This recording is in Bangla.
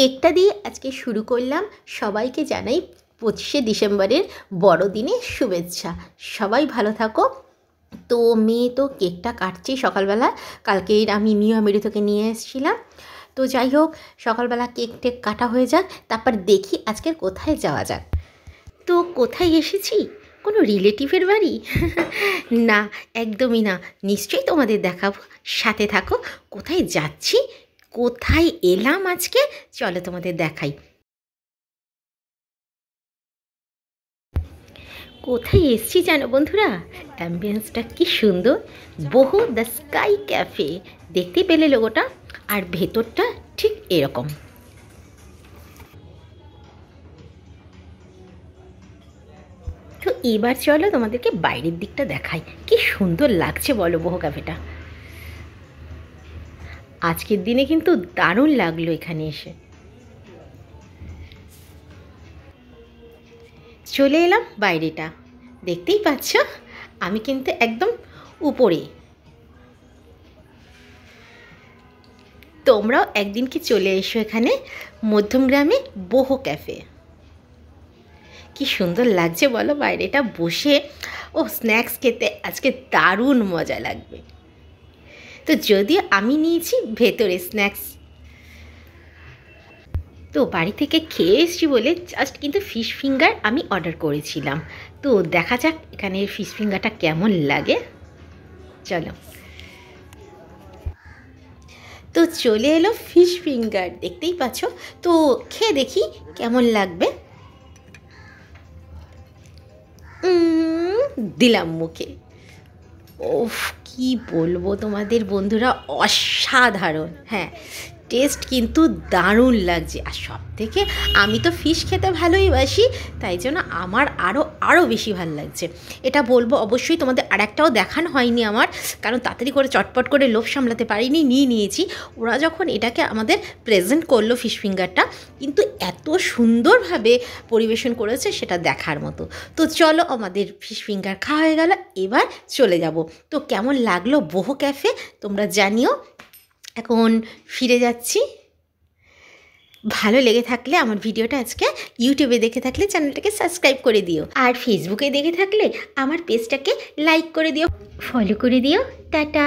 কেকটা দিয়ে আজকে শুরু করলাম। সবাইকে জানাই 25শে ডিসেম্বরের বড়দিনের শুভেচ্ছা। সবাই ভালো থাকো। তো মেয়ে তো কেকটা কাটছি সকালবেলা, কালকেই আমি নিউ আমেরি থেকে নিয়ে এসেছিলাম। তো যাই হোক, সকালবেলা কেক টেক কাটা হয়ে যাক, তারপর দেখি আজকের কোথায় যাওয়া যাক। তো কোথায় এসেছি? কোনো রিলেটিভের বাড়ি? না, একদমই না। নিশ্চয়ই তোমাদের দেখাবো, সাথে থাকো। কোথায় যাচ্ছি, কোথায় এলাম আজকে, চলো তোমাদের দেখাই। কোথায় এসছি জানো বন্ধুরা? অ্যাম্বিয়েন্সটা কি সুন্দর, বহু দ্য স্কাই ক্যাফে। দেখতেই পেলে লোগোটা, আর ভেতরটা ঠিক এরকম। তো এবার চলো তোমাদেরকে বাইরের দিকটা দেখাই। কি সুন্দর লাগছে বলো বহু ক্যাফেটা। আজকের দিনে কিন্তু দারুণ লাগলো এখানে এসে। চলে এলাম বাইরেটা, দেখতেই পাচ্ছ আমি কিন্তু একদম উপরে। তোমরাও একদিন কি চলে এসো এখানে, মধ্যমগ্রামে বহু ক্যাফে। কি সুন্দর লাগছে বলো বাইরেটা বসে। ও স্ন্যাক্স খেতে আজকে দারুণ মজা লাগবে। তো যদিও আমি নিয়েছি ভেতরে স্ন্যাক্স, তো বাড়ি থেকে খেয়ে এসছি বলে জাস্ট কিন্তু ফিশ ফিঙ্গার আমি অর্ডার করেছিলাম। তো দেখা যাক এখানে ফিশ ফিঙ্গারটা কেমন লাগে। চলো, তো চলে এলো ফিশ ফিঙ্গার, দেখতেই পাচ্ছ। তো খেয়ে দেখি কেমন লাগবে। দিলাম মুখে। ওফ, কি বলবো তোমাদের বন্ধুরা, অসাধারণ। হ্যাঁ, টেস্ট কিন্তু দারুণ লাগছে। আর সব থেকে আমি তো ফিশ খেতে ভালোই বাসি, তাই জন্য আমার আরও বেশি ভালো লাগছে। এটা বলবো অবশ্যই তোমাদের আর একটাও দেখানো হয়নি আমার, কারণ তাড়াতাড়ি করে চটপট করে লোভ সামলাতে পারিনি, নিয়েছি। ওরা যখন এটাকে আমাদের প্রেজেন্ট করলো ফিশ ফিঙ্গারটা, কিন্তু এত সুন্দরভাবে পরিবেশন করেছে সেটা দেখার মতো। তো চলো, আমাদের ফিশ ফিঙ্গার খাওয়া হয়ে গেল, এবার চলে যাব। তো কেমন লাগলো বহু ক্যাফে তোমরা জানিও। এখন ফিরে যাচ্ছি। ভালো লেগে থাকলে আমার ভিডিওটা আজকে ইউটিউবে দেখে থাকলে চ্যানেলটাকে সাবস্ক্রাইব করে দিও, আর ফেসবুকে দেখে থাকলে আমার পেজটাকে লাইক করে দিও, ফলো করে দিও। টাটা।